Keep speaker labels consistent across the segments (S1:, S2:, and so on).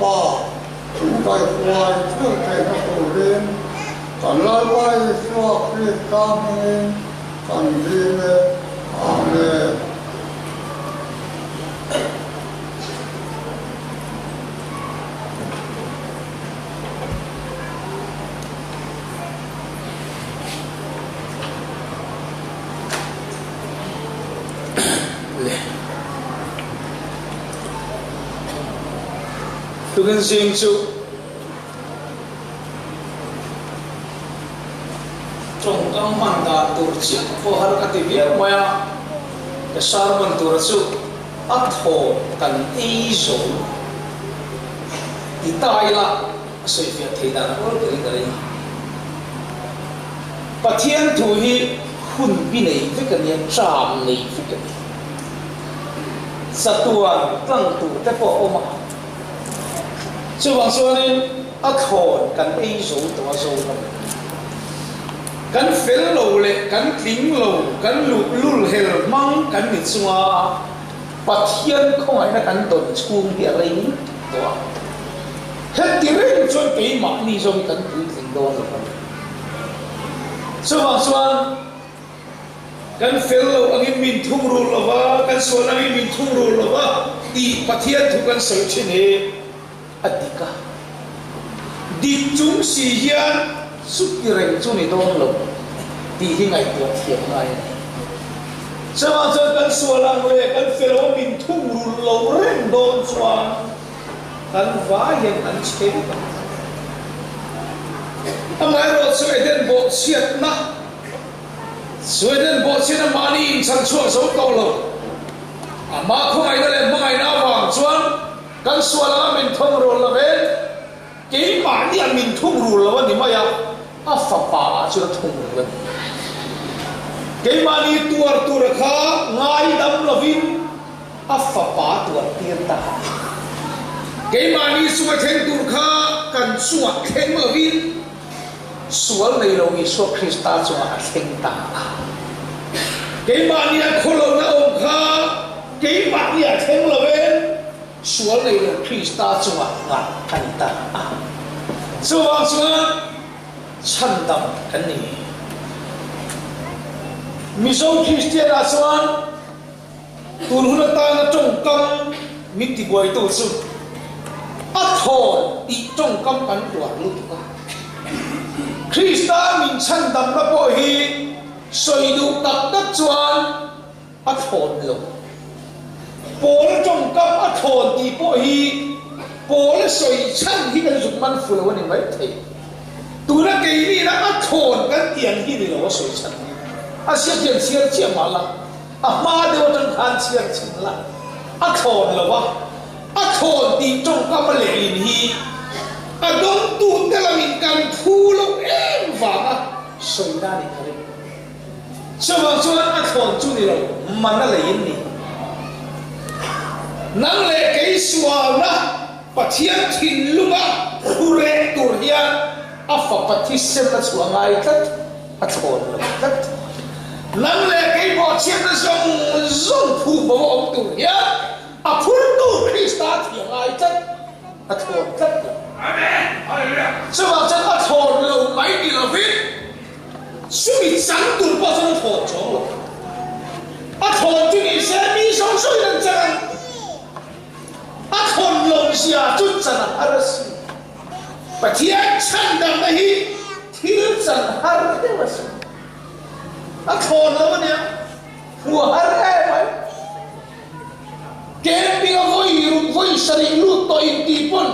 S1: 吧，应该怀这这个苦人，咱来为说是他们，咱们的阿门。
S2: Tuhan singsu trong ang manda turci ko har kativia maya kasarman tursu atho kan izo itaila soifia theida ko dari pathian thu hi hun binei fikania cham nei fikani satua tlang tu te po oma so bang so ni a khon kan ei zo to zo kan fel lo le kan ting lo kan lul hel mang kan ni chunga pathian khong ai na kan don chung hi a rei to het ti ren chon pe ma ni zo kan tu ting do lo so bang so kan fel lo ang min thung ru lo wa kan so na min thung ru lo wa ti pathian thu kan so chine adika di chung si hian sukireng chu ni dong lo ti hi ngai to thiam ngai sama cha kan sualang le kan felo min thung ru lo reng don chuan kan va yen an che ka amai ro sweden bo chiat na sweden bo chiat mani in chang chuang so to lo ama khoi le mai na wang chuan kan suala min thong ro la ve ke ma ni min thong ro la ni ma ya a fa pa chu thong ro ke ma ni tuar tur kha ngai dam la vin a fa pa tuar tian ta ke ma ni su ma theng tur kha kan suwa theng la vin sual nei lo ni so krista chu a theng ta ke ma ni a kholo na om kha ke ma ni a theng la ve sual nei lo krista chunga nga kan ta chuwang chunga chandam kan ni miso christian a chuan tun huna ta na tong kam miti boi to chu a thon ti tong kam kan tuar lu ka krista min chandam na po hi soidu tak tak chuan a thon lo Paul trong cấp ở thôn thì bộ hi Paul soi chăn hi cái dụng man phụ là vấn mấy thầy tu nó cái gì nó ở thôn cái tiền hi thì nó soi chăn à xếp tiền xếp chia mà là à ma đều trong khan xếp chín là ở thôn là what ở thôn thì trong cấp mà lệ in hi à đông tu thế là mình cần thu lâu em và soi ra đi cái cho bằng cho ở thôn chú đi rồi mà nó lệ in đi nang le cái sual na pathian thin lunga khure tur hian a fa pathi sem na chuangai tat a thon lo tat nang le cái bo chiam na zong phu bo om tur hian a phul tu krista thiangai tat a thon tat amen hallelujah so ba chan a thon lo mai ni lo vin sumi sang tur bo chan thon chong lo a thon tu ni se mi song soi ren chang a thon long sia chút chân har si pathian chan dam nahi thil chan har te was a thon lo ne hu har ai mai ke pi ga voi sari lu to in ti pon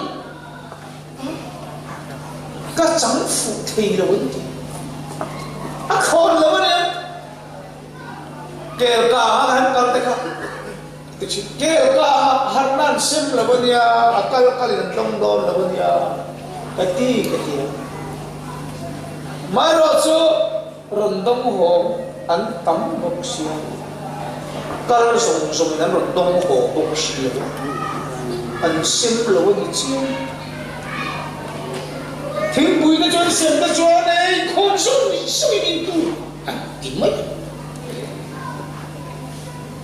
S2: ka chang fu thei lo wen ti a thon lo ne ke ka han kal te ka kêu ka harnan sim labanya akal kalin long don labanya kati maro chu rondong ho an tam bok sia kal song nan rondong ho bok sia an sim labanya chi thing bui na chon sem na chon nei khon soi min tu ti mai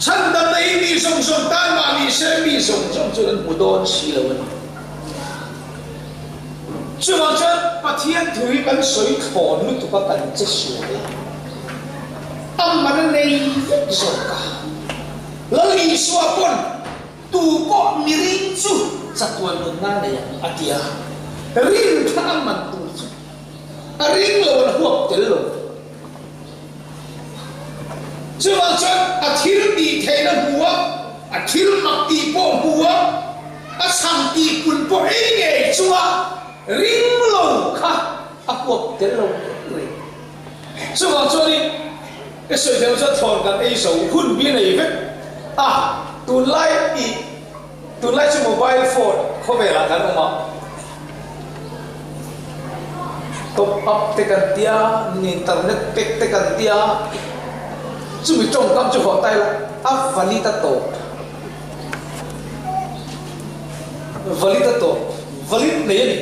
S2: chan dam nei mi song tan ma mi se mi song cho nên mu don si lo ช่วงนั้นปะเทียนถุยกันสวยถอนลุตุกกันจะสวยอัมมันในสกาแล้วลีสัวปนตูก็มีริงจูสักวันนั้นนั่นเลยอาทิตย์ริงท่ามันตูจูริงเราหัวเจริญช่วงนั้นอาทิตย์ดีเทนหัวอาทิตย์นักตีโปหัวอาสังตีคุณโปเองไงชัวริงเราค่ะอาหัวเจริญเลยช่วงนั้นนี่ก็ส่วนที่เราจะถอนกันไอ้สองคุณบีในเว็บตุนไล่อีตุนไล่ชั่วโมบายโฟนเขาเวลากันออกมาtop up tekan dia internet pek tekan dia cumi trong kam chu hotai la valita to valit ne ni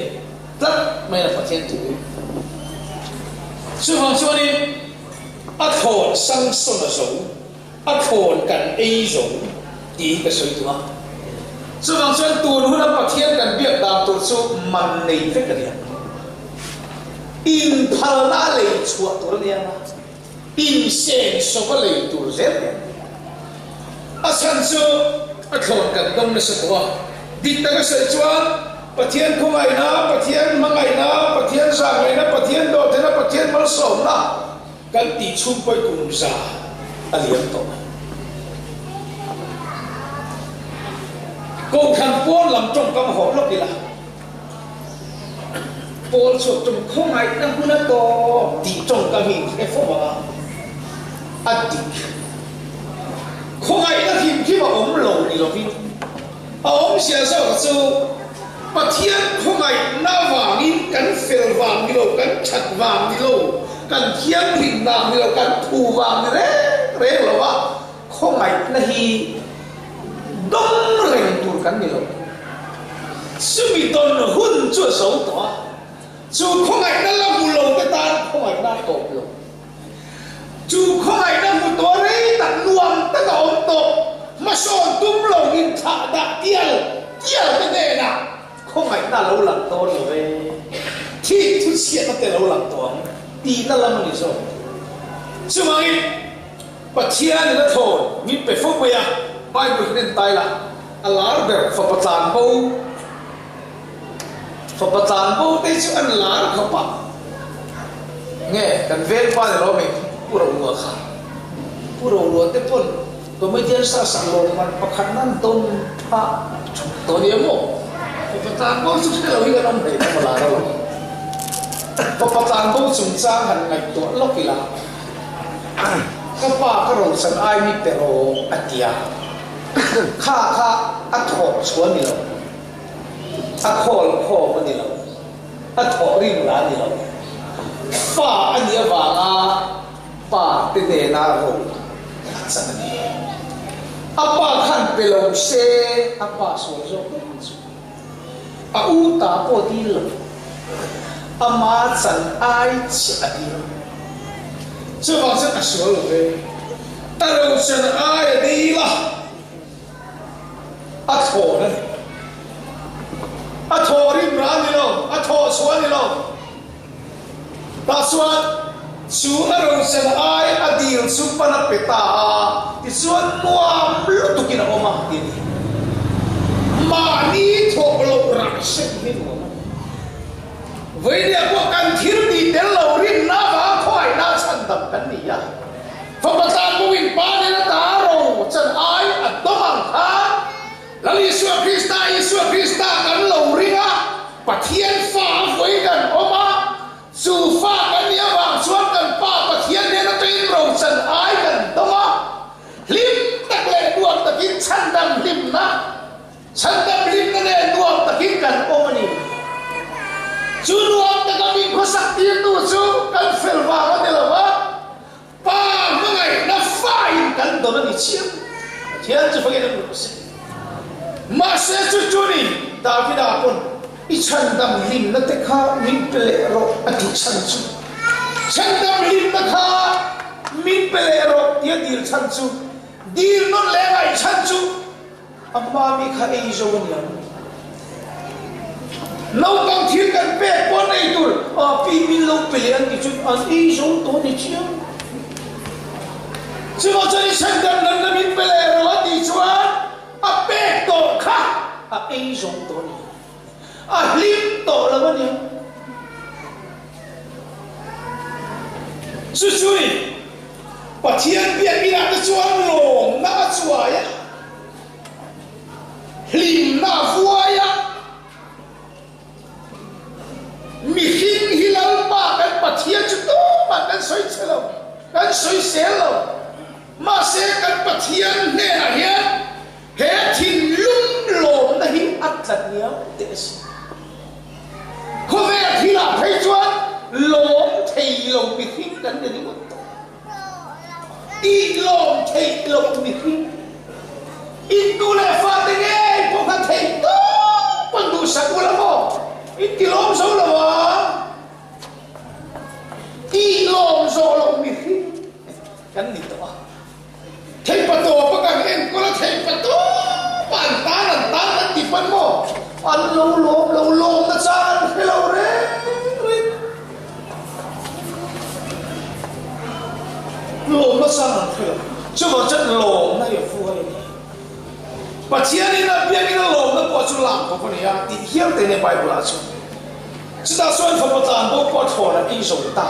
S2: tlat mai na pathian tu chu hang chu ni a thon sang son na so a thon kan ei zo ti ka soi tu ma chu hang chuan tun hu na pathian kan biak dam tu chu man nei fe ka dia in phalna le chua tur nia na in sen so ka le tur zel a san chu a thon kan dom na sa wa dit ta ka sa chuan pathian khongai na pathian mangai na pathian sa ngai na pathian do te na pathian mal som na kan ti chum poi kum za aliam to ko khan pon lam trong kam ho lok ila Paul so trong không ai đang muốn to thì trong cái hình cái phong mà adik không ai đang hình khi mà ông lầu đi rồi ông sẽ sao so mà thiên không ai na vàng in cắn phèo vàng đi đâu cắn chặt vàng đi đâu cắn thiên hình vàng đi đâu cắn thù vàng đi đấy là vậy không ai là hi đông rèn tur cắn đi đâu sự bị tôn hun chúa xấu tỏa chú không ai đã làm một lồng cái ta không ai đã tổ lồng chú không ai đã một tổ đấy tận nuông tất cả ông tổ mà son túm lồng in thả đã tiêu cái này nào không ai đã lâu làm tổ rồi thì thứ chuyện nó tên lâu làm tổ đi nó làm gì rồi chú mà đi bắt chia thì nó thôi mình phải phúc bây giờ bài mình nên tay là Allah được phật tàn bầu phật tàn bầu tây chứ ăn lá không phải nghe cần ven qua thì nó mình pura lúa khá pura lúa tết pun tôi mới thấy sao sản lúa mà bắt khăn ăn tôn pha tôi nhớ mồ phật tàn bầu chút cái lâu cái năm này nó mà là đâu phật tàn bầu chúng ta hàng ngày tôi lóc kỳ lạ các bà các rồng sân ai mi pero atia kha at ho chuan ni lo a khol ma ni lo a tho ring la ni lo fa ani awanga pa te ne na ro san ni a pa khan pelong se a pa so zo a u ta po ti lo a ma chan ai chi a ti chu ba sa a so lo ve ta ro chan ai di la a tho na a tho rim ra ni lo a tho suan ni lo ta suan su a ro chan ai a dil su pa na peta ti suan nuam lu tu ki na oma ti ma ni tho lo ra se ni mo với địa quốc căn thiếu đi đến lầu rin na và khỏi na chân đập cái gì à phong bát tan bùi ba nên ta rồi chân ai ở đó bằng thá là Yeshua Christa cái lầu rin á và thiên pha với gần oma dù pha cái nia vàng xuống gần pa và thiên nên nó tin rồi chân ai gần đó mà lim tắc lệ đuông tắc in chân đầm lim na chân đầm lim nó nên đuông tắc in gần oma ni chú nuông ta có mình có sắc tiên tu chú cần phèo vào nó để là vợ ba mấy ngày nó phải cần đó nó đi chiếm thiên chứ phải cái đó mà sẽ chú đi David đã con ít chân đầm lim nó tách ha min pele ro ati chân chú chân đầm lim nó ha min pele ro dia deal chân chú deal nó lẽ ngay chân chú amma mi khai zo ni nấu căng thiên kan pe pon nei tur pi min lo pelian ti chu an i zo to ni chiam chimo chani sandam nan na min pele ro ti chuan a pe to kha a i zo to ni a hlim to la ba ni su sui pathian bian ina ta chuan lom na chuaya hlim na fuaya mi hin hilal pa kan pathian chu to ma kan soi chelo kan soi selo ma se kan pathian ne na hian he thin lum lom na hi atlat nia tes ko ve thila thai chuan lom thei lom mi hin kan ni mo i lom thei lom mi hin in tu le fa te nge po ka thei to pan du sa ko la mo in ti lom so la wa i lom so lom mi hin kan ni to thei pa to pa ka en ko la thei pa to pan ta na ti pan mo an lo lom na chan hello re lom na chan hello chu mo chan lom na yo fu hai pathian ina bian ina lom na po chu lam ko ni ya ti hiam te ne bible a chu chu ta suan fa pa tan bo po thor na i so ta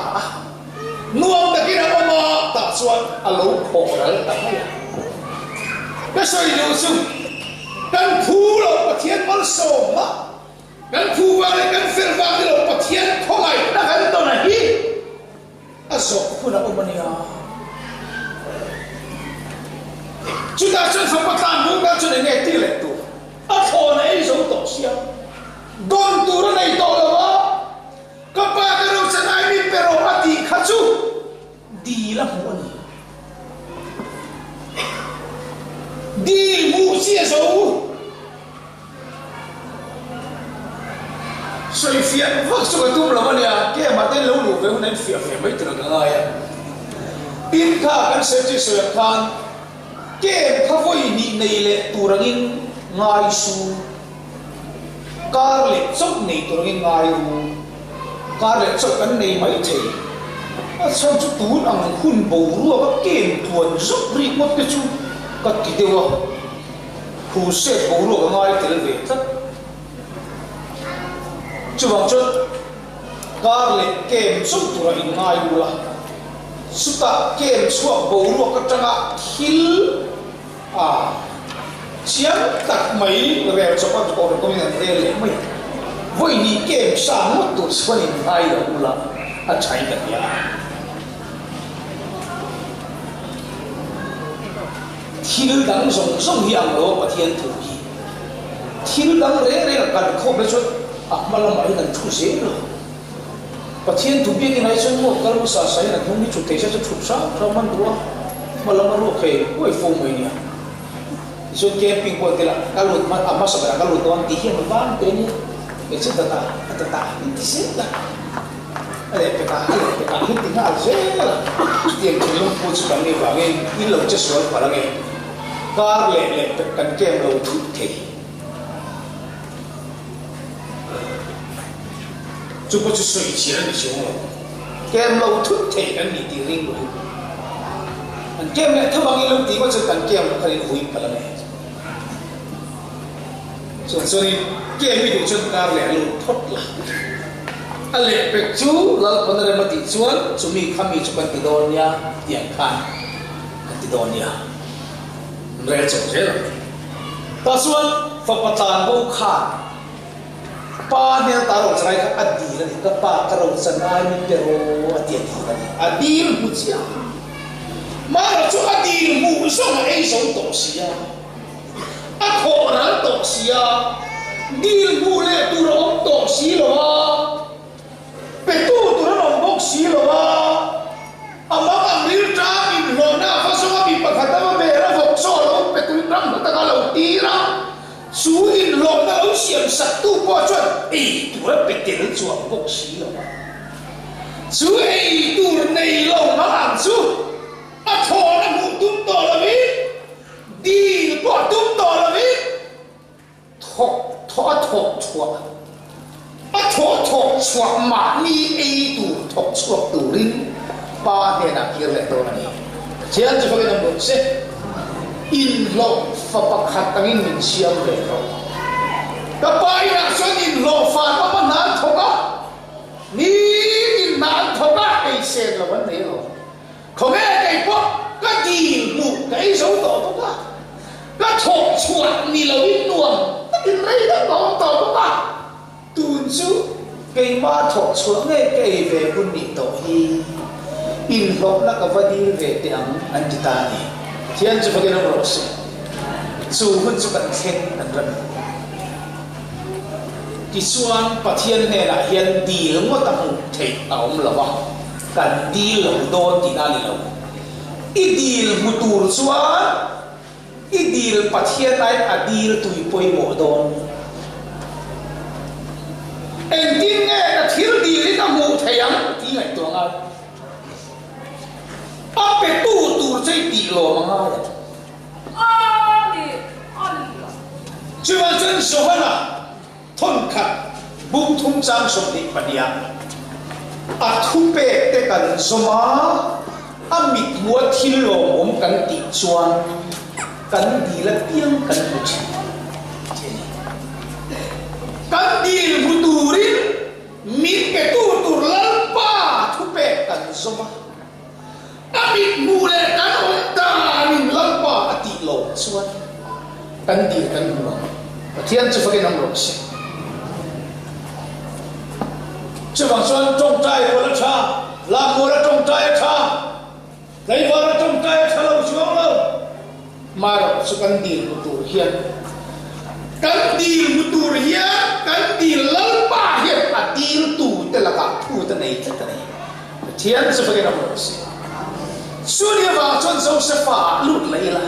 S2: nuam ta ki na ma ta suan a lo pho ra ta hai ka soi lu su kan phu lo pathian mal so ma kan phu wa le kan fer wa lo pathian ko mai na kan to na hi a so ku na o ma ni ya chúng ta chân phong bắt tan muốn ta cho nên nghe tiếng lệ tu, thọ này giống tổ xiêm, đòn tu nó này tổ là gì? Các bạn cái đâu chân ai biết pero mà đi khát chú, đi là không ăn, đi mua chia số, soi phiền vác số cái tum là gì à? Cái mà tên lâu lâu với hôm nay phiền mấy từ cái ngay à, pin khá cái sợi chỉ sợi khan ke khawoi ni nei le turangin ngai su kar le chok nei turangin ngai ru kar le chok kan nei mai thei a chon chu tu ang hun bo ru ba ken tuan zok ri mot ke chu ka ki dewa hu se bo ru ngai tel ve tat chu wang chot kar le kem chok turangin ngai ru la suta kem chuak bo ru ka tanga hil chiếm đặt mấy rèo cho con có công nhận đây là mấy với đi kem sang một tụt xuân hai là u là ăn cháy cả nhà thiên đàng rộng rộng hiểm đó và thiên thủ gì thiên đàng rẽ là cần không biết chút mà làm mấy lần thu dễ rồi và thiên thủ biết cái này xong một cái sao sai là không biết chủ thể sẽ chụp sáng cho mình đúng mà làm mà lúc này quay phù mấy nhỉ so camping ko tela kalut ma amma sabara kalut on ti hian van te ni e se ta ti se ta ale pe ta hi ti na se tieng chi lo pu chu kan ni wa nge ni lo che so pa la nge kar le pe kan kem lo thu the chu ko chu sui chi la ni chu lo kem lo thu the kan ni ti ring lo an kem le tha bang lo ti ko chu kan kem khari hui pa la nge so ni kem mi du chân kar le lo thot la ale pe chu lal panare mati chuan chumi khami chu kan ti don ya tiang khan ti don ya re chu je la ta chuan fa patan bo kha pa ne ta ro chai ka adi la ni ka pa ka ro chanai mi pe ro atian thi ka ni adi mu chia ma ro chu adi mu so ma ei so to sia a kho ran to sia dil mu le tu ro to si lo pe tu ro ro bok si lo ama amir ta in lo na fa so ma bi pa khata ma be ra fo so lo pe tu ram ta ka lo ti ra su in lo na lo xiam sa tu po chuan ei tu ra pe te lo chuang bok si lo su ei tu nei lo ma ang su a tho na mu tum to la vi di po tum to la vi thok thọ thọ thọ a thọ thọ chuộc mà ni ấy tu thọ chuộc tu rin ba thế nào kia lại đâu này chỉ ăn cho cái nào được sẽ in lo pha bạc hạt tăng in mình xiêm về rồi các bạn là cho in lo pha nó mà nán thọ á ni in nán thọ á cái sen là vấn đề rồi không nghe cái cái gì một cái dấu tỏ đó cái thọ chuộc ni là in nuông cái này đó nó tỏ đó tuân chú cái ma thọ chuộc nghe cái về quân địa tổ hi in lộc na kavadi về tiếng anh chị ta này thì anh chú phải cái nào rồi chú hun chú cần khen anh rần thì xuân bát thiên này là hiện đi lắm mà tao thấy ảo mà là cần đi lắm đôi thì nào đi lắm ít đi một tour xuân ít đi bát thiên này à đi tụi bôi mồ đôi anh tin nghe là thiếu đi đến tao mồ thấy anh thì ngày tuần ai apa tu saya tilo mengaya. Cuma真喜欢啊，痛看不通常说的不一样。啊，突背的干什么？啊，米多听了我们干地砖，干地了边干不起。干地不独立，米个tu了吧？突背干什么？Ambil mulai kan orang ni lampa hati lo suan kan dia kan mulai. Tiada sebagai nombor sih. Sebab suan trong trai boleh cha, lam boleh trong trai cha, lagi boleh trong trai cha lo suan lo. Marah sukan dia betul hian. Kan dia betul hian, kan dia lampa hian hati tu terlalu tu ternai ternai. Tiada sebagai nombor sih. Surya vào dấu sẽ phá lụt lấy là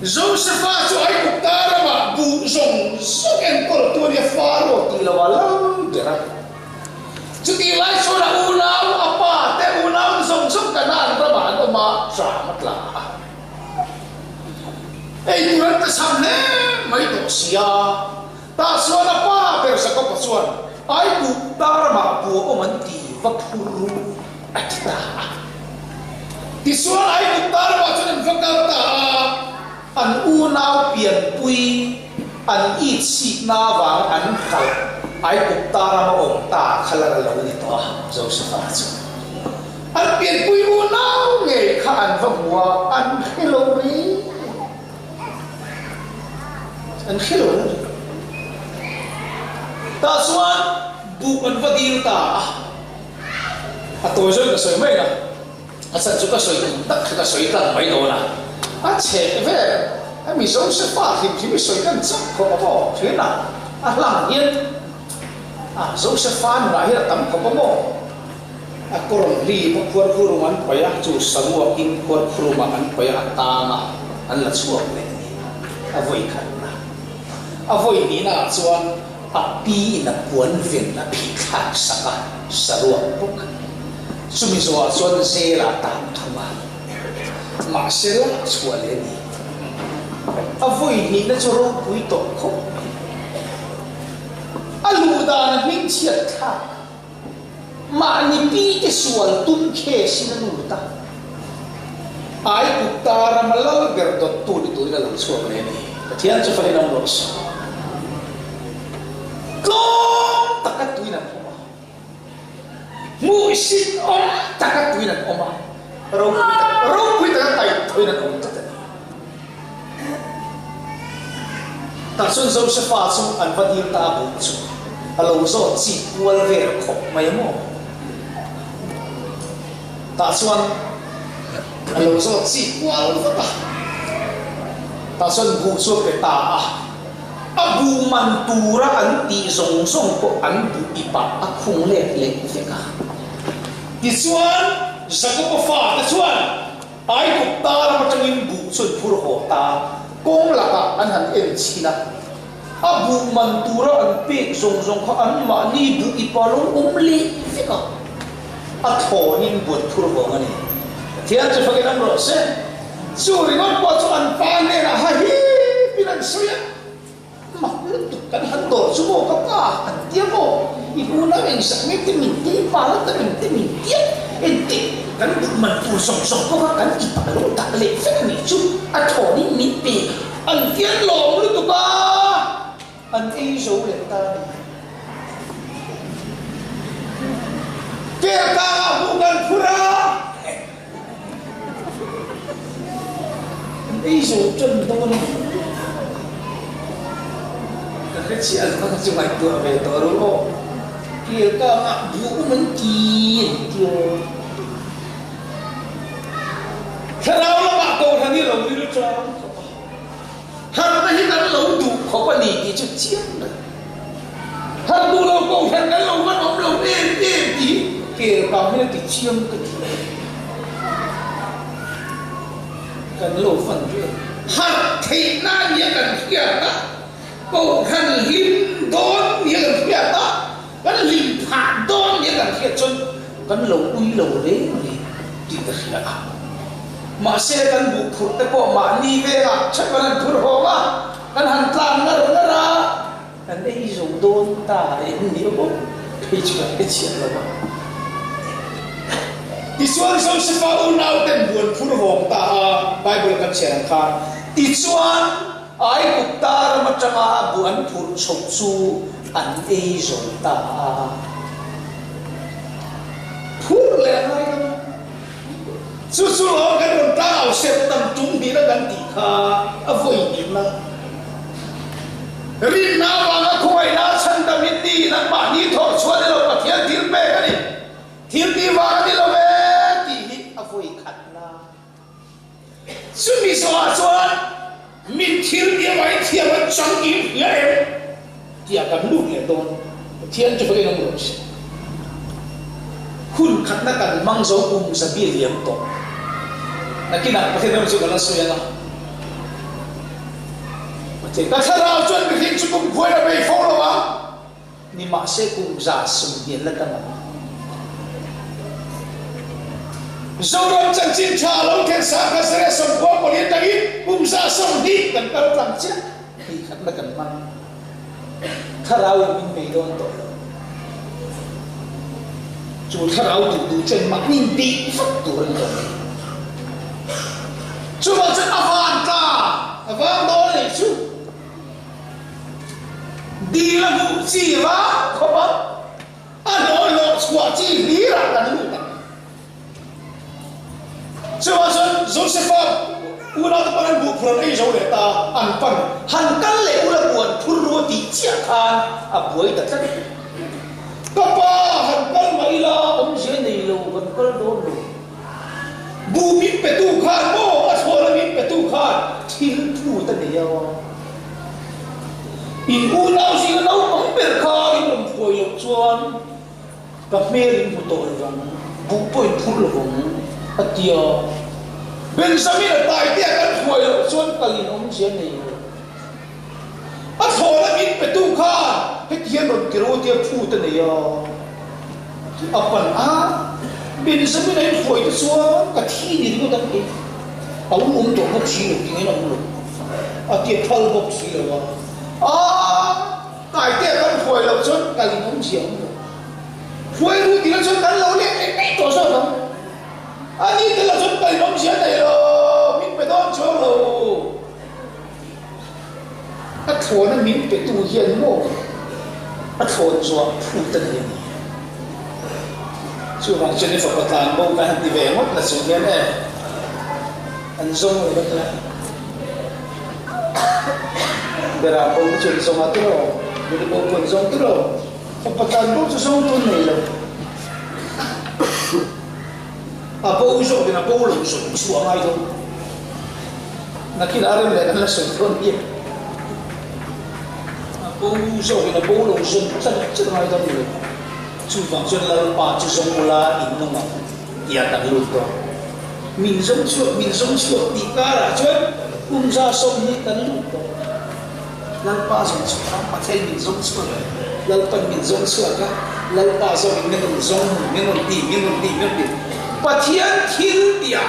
S2: dấu sẽ phá cho ai cũng ta ra mà bù rồng sức em có tôi đi phá rồi thì là vào lắm để ra chứ thì lại cho là u nào apa te u nào rồng sức cả nan ra mà nó mà trả mất là ấy tu ra ta sam nè mấy tổ xia ta xua là apa pero sa có xua ai cũng ta ra mà bù ông mình thì vấp huru ta thì số ai cũng ta là cho nên phát cao ta anh u nào biển bùi anh ít xịt na vàng anh khal ai cũng ta là mà ông ta khal là lâu đi to dấu sẽ phát sinh anh biển bùi u nào nghề khá anh và mùa anh hello đi anh hello ta số bu anh phát đi ta tôi rồi là sợi mấy nè Asal juga soi tak kita soi tak baik doa. Aceh về, mình sống sẽ phát thì chỉ biết soi kan chắc có bao thế nào. Làm yên, sống sẽ phát mà hiện tầm có bao. Koron li có kuat kuruman payah tu semua in kuat kuruman payah tama, an là suap ni. Avoi kan na, avoi ni na cuan api na kuan vin na pikak saka saruak buk. Sumi soa suan se la tam thuma ma se la chua le ni avoi ni na choro pui to kho alu da na min chiat tha ma ni pi ke sual tum khe sin nu ta ai ku ta ra malal ber dot tu di tu la chua le ni thian chu fa le nam ros ko takat tu na mu sin om takat tu na oma rau kui ta tai tu na om ta ta sun zo se fa su an va dir ta bu chu alo zo chi wal ve kho mai mo ta suan alo zo chi wal va ta sun bu su pe ta abu mantura an ti zong zong ko an bu ipa akhung le le ve ka ti suan zakopo fa ta suan ai ku ta ra ma changin bu sun phur ho ta kong la ka an han en china abu mantura an pe zong zong ko an ma ni bu ipa long le ve ka a thonin bu phur ho ngani thian che phage nam ro se suri ngon po chu an pa ne ra ha hi pinan suya ma kan han do chu mo ka pa tiếng bộ ibu na mình sang mấy cái mình tiếng mà nó tới mình tiếng em tiếng kan mình tu song song có kan kita lo tak lệ phép mình chút thổ đi mình bị anh tiếng lộn luôn tụi ba anh ấy số lệ ta kita bukan pura anh ấy số chân đâu này cái chuyện nó không phải tựa về tựa đúng không kita vũ mình kiên tiêu thế nào là bạn cô thằng đi lâu đi được cho hàng cái hắn lâu đủ khó có gì thì chút chiến rồi hàng đủ lâu cô thằng cái lâu vẫn ông lâu êm tí kể cả mấy cái chiêm cái cần lâu phần kia hàng thì na nhớ cần kia đó cô thằng lim đón nhớ cần kia đó cái lim phản đón nhớ cần kia chân cái lâu uy lâu đấy thì cái kia mà xe kan bu phur te ko ma ni ve ga chắc kan phur ho ma kan han tlan na ro na ra kan ei zo don ta en ni bo pe chu cái chuyện lo ba ti chuan so se fa u nau ten buồn phur ho ta bible kan chen kha ti chuan ai ku ta ma changa buồn phur chok chu an ei zo ta phur le hai susu lo kan don tao set tam tung di na kan ti kha avoi ni na rin na wa na khoi na chan da min di na ma ni tho chuan lo pa thian thil pe ka ni thil ti wa ni lo ve ti hi avoi khat na sumi so a chuan min thil ni wai thiam an chang ki ya em ti a kan lu le don thian chu fa ke ngom hun khat na kan mang zo kum sa bi liam to nakina pakit naman siya kalang suya na kasaraw chuan bikin chu kum buhay na may follow ni mase kum za sumien la kang zoram chan chin cha lo ken sa ka sare som ko ko ni tagi kum za som di kan kal tlang cha hi khat na kan man kharaw min me don to chu kharaw tu chen mak nin di fak tu ren to chú bảo chân avant đó này chú đi là vụ gì mà không á nói lo quả chi lý là cần luôn chú bảo chân Joseph u nào tập anh vụ phật ấy rồi để ta ăn phần hàng căn lệ u là buồn phun ruột thì chia khan buổi tất tất các ba hàng căn mấy là ông sẽ này lâu vẫn có đốn rồi bu mit pe tu khan mo a thola mit pe tu khan thil thu ta ne yaw in u nau si no ong per kha in rom phoi lok chuan ka mer in pu to rang bu poi phur lo bong atia benjamin a tai tia kan phoi lok chuan ka in ong chen nei a thola mit pe tu khan he tian rom kiro tia phu ta ne yaw apan bên sân bên này phổi cái xua cả thi thì có đăng ký ông tổ bốc xí được cái nó luôn tiệt phơi bốc xí được tại tiệt con phổi lâu chút cái gì không chịu phổi luôn thì nó chút cắn lâu lên cái tổ sao không đi cái là chút cái không chịu này rồi mình phải đón chỗ rồi thua nó mình phải tu hiền mô thua cho phụ tân hiền chú hoàng chân đi phật thang bông cái đi về mất là xuống cái này anh zong rồi đó bây giờ bông chuyện zong hết rồi bây giờ bông quần zong hết rồi phật thang bông cho zong tuần này rồi bông zong thì là bông lồng xuống xuống ai thôi là khi đã lên này là xuống tuần kia bông zong thì là bông lồng xuống chân ai thôi rồi chú vàng chân là ba chú sống là in nông mà ya tang lu to min giống chuột đi ca là chuột ra sông đi tang lu to lal pa giống chuột pa thay min giống chuột lal pa min giống chuột ka lal pa giống min giống min pa thian thiên địa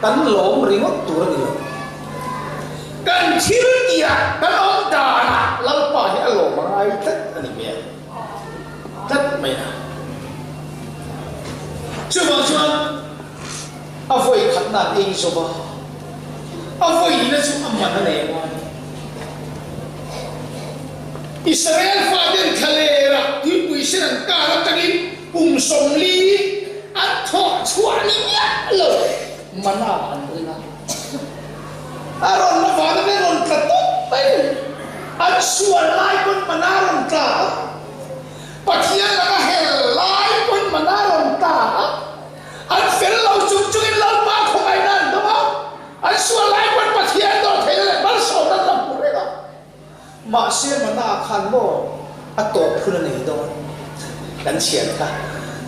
S2: tang lom ringot tur ni kan thil dia kan om da na lalpa hi alo mangai tat ani me tat mai na chuan a voi khat na ei so ba a voi na chu amma na le ma Israel faden khalera ti pui siran ka la tangin som li at tho chuani ya lo mana an na aron na faden ne ron ka to pai at suan lai kon manaron ka pathian la ka hel lai kon manaron ka at fel lo chung chung in lo pa khong ai nan do ba at suan lai kon pathian do thel bal so na lam pure ga ma se mana khan mo ato phun nei do dan chian ka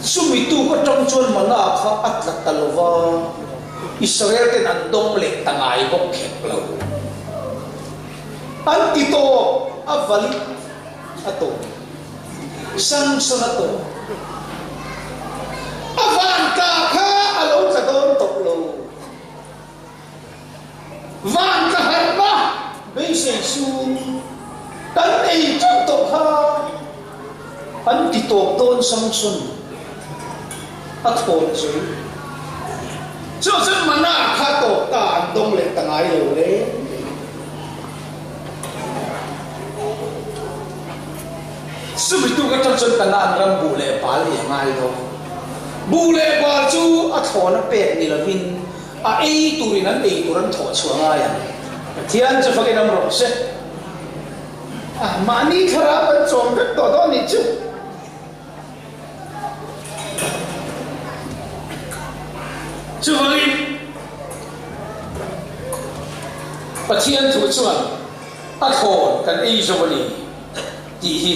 S2: sumi tu ko trong chuan mana kha atla talwa Israel ten an dom le tangai ko khep lo an ti to avali ato sang son ato avan ka kha alo cha don tok lo van ka har ba be se su kan ei chu to ha an ti to don sang son at phone chu cho chân mana kha to ta an dong le tangai lo le su bi tu ka chân chân ta nan ram bu le pa le ngai do bu le ba chu a thon pe ni la vin a ei tu rin an ei tu ran tho chuang a ya thian cha phake nam ro se a mani khara ban chom bet to do ni chu chu vang pathian thu chuan a thon kan ei zo ni ti hi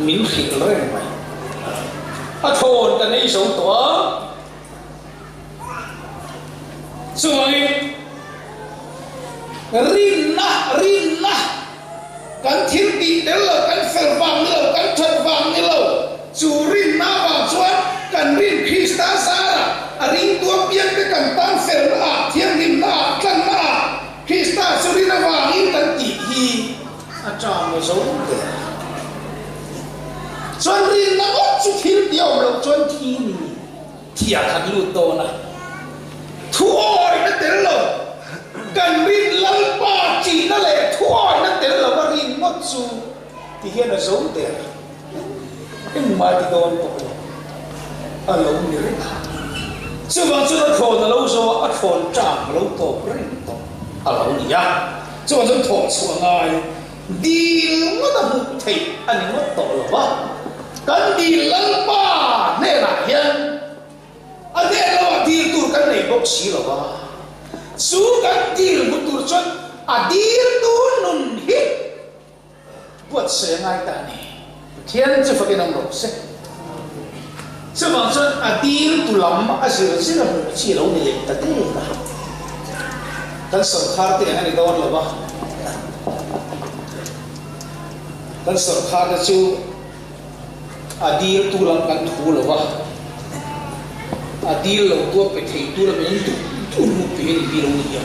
S2: min khik lo mai a thon kan ei zo to chu vang rin na kan thil ti del lo kan fel wang lo kan that wang ni lo chu rin na ba chuan kan rin Krista sara aring tua pian ke kan tan fel na thiam lim na kan na Krista suri na wang in kan ti hi a cha me zo de chuan rin na o chu thil diom lo chuan thi ni thia khan lu to na thu oi na del lo kan rin lal pa chi na le thu oi na del lo ba rin mo chu ti hian a zo de em ma ti don to a lo ni rin chu ba chu na thon na lo zo a thon chang lo to rin to a lo ni ya chu ba chu thon chuang ai dil mo da mu thei ani mo to lo ba kan dil lal pa ne na hian a de lo dil tur kan nei bok si lo ba su kan dil mu tur chon a dil tu nun hi buat se ngai ta ni thian chu fa ke nam ro se chu bang chon a dil tu lam a sir sir mu chi lo ni le ta te ka kan sar khar te ani don lo ba kan sar khar da chu a dil tu lam kan thu lo ba a dil lo tu pe thei tu la men tu mu pe ni bi lo ni ya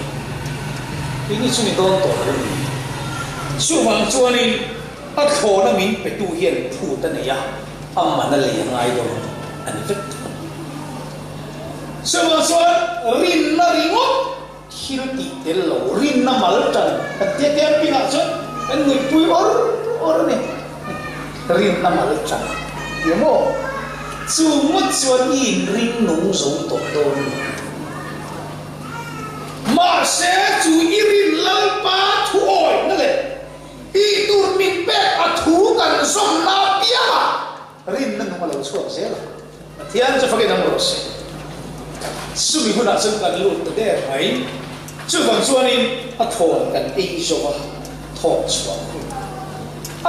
S2: ini chu ni don to lo ni chu bang chuan ni a tho na min pe tu hian thu ta ne ya amma na le ngai do ani vet so chuan rin na ringo thil ti tel lo rin na mal tan ka te te pi na chuan an nui pui or ne rin na mal tan ye mo chu mo chuan in ring nung zo to do ma se chu irin lal pa thu oi na le i tur min pe a thu kan som na pia rin na nung lo chuang se la thian cha phake dam ro se sumi huna chung kan lu ta de mai chu bang chuan in a thon kan ei zo wa tho chuang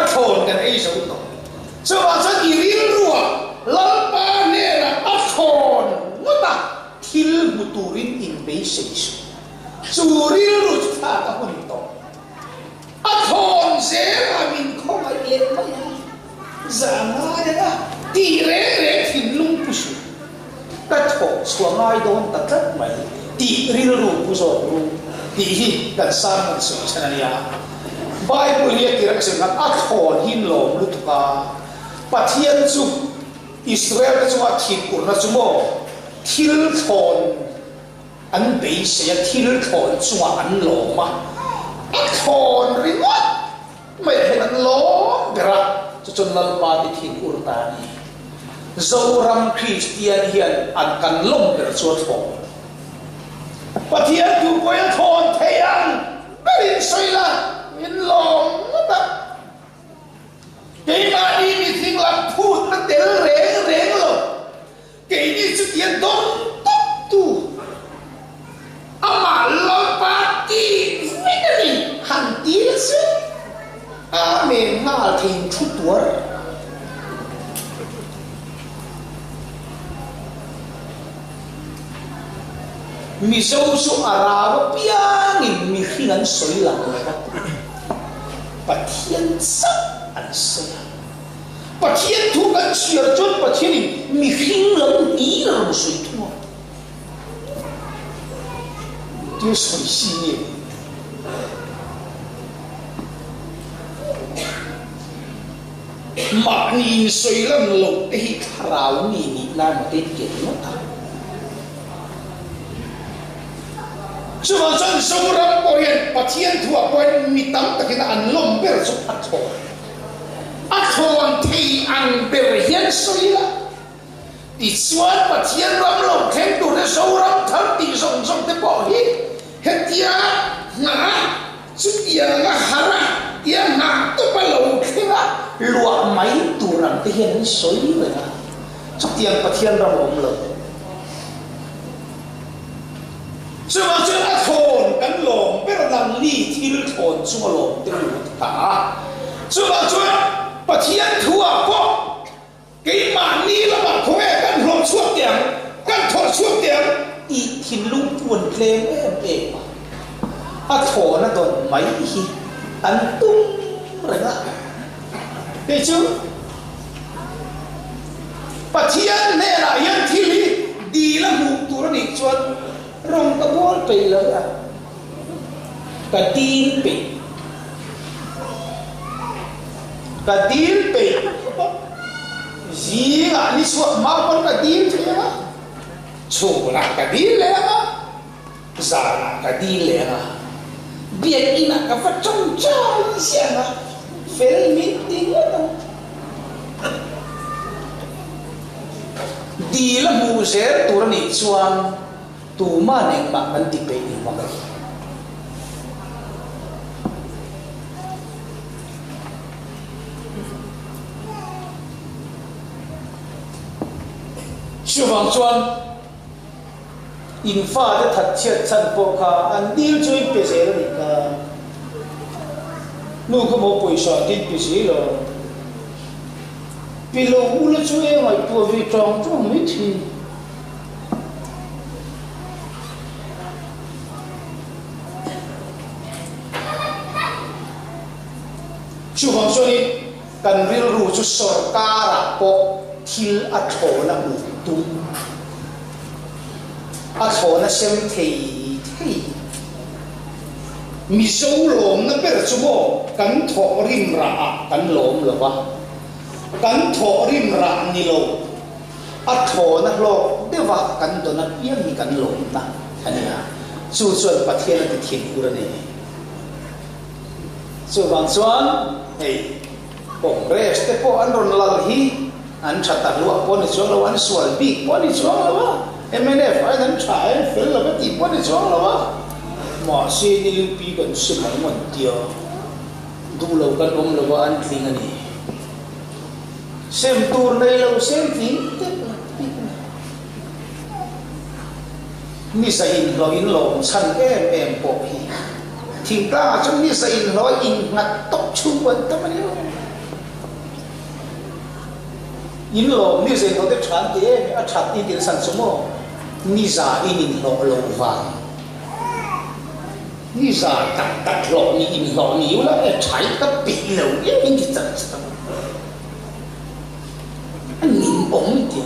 S2: a thon kan ei zo to chu ba chuan i rin ruwa lal pa ne na a thon ngota thil mu turin in be se chu rin ru tha ka hun to a thon se a min khom ai le mai za na ya ti re thin lung pu su ta tho chuang ai don ta tlat mai ti ril ru pu zo ru ti hi kan san man su chanania Bible hi kirak sengat athon hin lom lutuka pathian chu Israel chu a thil urna chu mo thil thon an be se thil thon chu an loma athon ringot mai hen lo bera chu chon lal pa ti thil urta ni zoram Christian hian an kan lom ber chu thon pathian tu ko ya thon theian berin soila in lom ta cái mà đi mình sinh làm phút nó đến rén rồi cái đi chút tiền đông tóc tu ama lo pati victory hàng tí là chứ mình ngã thành chút tuổi mi sâu sâu Arab piang mi khi ngắn soi là người đó và thiên sắc anh soi và thiên thu ngắn soi chốt và thiên mi khi lắm ý là một soi thua Dios soi xin mà nhìn soi lắm lộc thì khảo nhìn là một tên kiện nó ta chứ mà chân sâu răng bồi hiện và thiên thua bồi mi tắm ta khi anh lom bèr chụp ắt thon thì anh bèr hiện soi là thì xuân và thiên răng lom khen tụ để sâu răng thắng thì rong rong để bỏ hi hết tia ngã chút tia ngã hara tia ngã tụ ba lầu khen á lụa máy tụ răng thì hiện soi rồi à chút tia và thiên răng lom lom chứ mà chứ đã thôn cắn lồng biết là làm ly thiên thôn chung lồng tiêu cả chứ mà chứ bà thiên thua có cái mà ni là bà không nghe cắn lồng suốt tiền cắn thôn suốt tiền ít thiên lung buồn lên em à thôn nó đồn mấy hi ăn tung rồi đó thấy chứ bà thiên này là yên thiên đi là mù tụ nó đi chuột rong cái bố bị lợi à cái tin bị gì à đi xuống máu con cái tin thế mà chủ là cái tin lẽ mà giả là cái tin lẽ mà biết đi là cái phát trong trái xem à phải biết tiếng đó đi là mù sẽ tụi nó đi xuống tu ma neng ma man ti pe ni ma ga chu bang chuan in fa de that chiat chan po kha an dil chui pe se ni ka nu ko mo poi sa tin pe se lo pi lo u le chui ngai po vi trong trong mi thi chú hoàng cho nên cần riêng rủ cho sở ca là có thil a thổ là một tung a thổ là xem thầy mi sâu lom nó biết chú bộ cắn thổ rim ra cắn lom là ba cắn thổ rim ra ni lo a thổ nó lo để vào cắn đồ nó biết mi cắn lom ta anh à chú chuẩn bắt thiên là cái thiên của nó này chú hoàng xuân hey Congress te po an ron lal hi an chata lu po ni chuang lo an sual bi po ni chuang lo wa MNF ai dan trai fel lo ti po ni chuang lo wa ma si ni lu pi kan sim mai mon tia du lo kan om lo wa an thing ani sem tur nei lo sem thing te ni sa in lo chan em po hi thing ta trong ni sa in lo in ngặt tóc chung quanh tâm anh in lo ni sa in lo te chan te a chat in tin san sumo ni za in lo vàng ni za tak lo ni in lo ni la e chai ta pi lo ye in ki chan anh nhìn bóng ti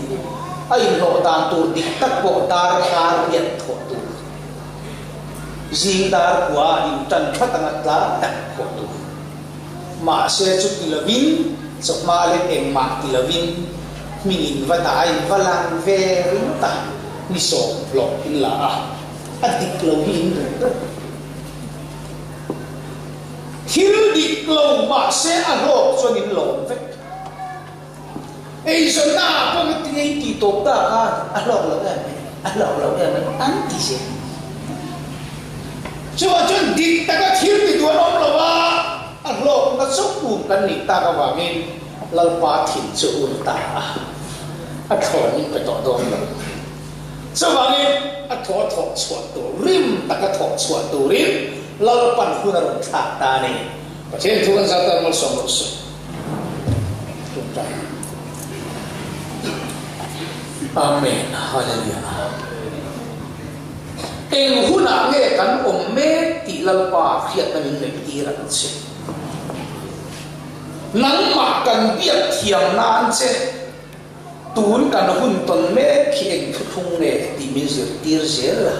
S2: ai lo dan tu dik tak bo dar kar yet tho tu riêng dar qua in trần phát tăng lá đặt hộ tu mà sẽ chút tỷ là vin sọc mà lên em mà tỷ là vin mình và đại và lang về rính ta ni sổ lọ in là adik lâu hin rồi thiếu dik lâu mà sẽ ăn lộc cho nên lộn vậy ấy giờ na có cái tiếng kỳ tốt ta ăn lộc lâu em ăn lộc em ăn gì chứ cho chân dik ta có thiếu thì tuan ông là ba ăn lộc ta sốc buồnกันนี่ta có vào mình lâu ba thìn cho uốn ta ăn thọนี่ไปต่อดองเลยcho vào mình ăn thọ chuộtตัวริมta có thọ chuộtตัวริมเราปั่นคุณอารมณ์ขาดตาเนี่ยประเทศทุกคนจะต้องมาสมรสถูกใจอาเมนฮาเลลูยาเองหุ่นอ่ะเงี้ยกันอมเมติลลปาเขียนนั่นเองตีรันเชนังมากันเบียดเทียมนานเชตูนกันหุ่นตนเมฆเขียนทุ่งเนี่ยตีมินเสียตีเสียละ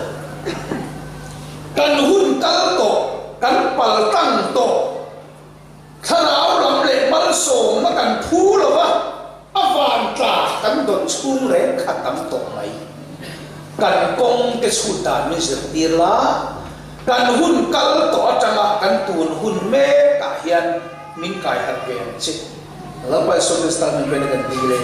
S2: กันหุ่นกันโตกันปัลตั้งโตถ้าเราลำเล็กมันส่งมากันพูหรอวะอวานตากันโดนชูเร่ขัดตั้งโตไหมกันกงเกสุดามิเสตีละกันหุ่นกันโตจังกันตูนหุ่นเมกะเฮียนมินกายหัดเวียนจิแล้วไปสมเด็จตามินเป็นกันดีเลย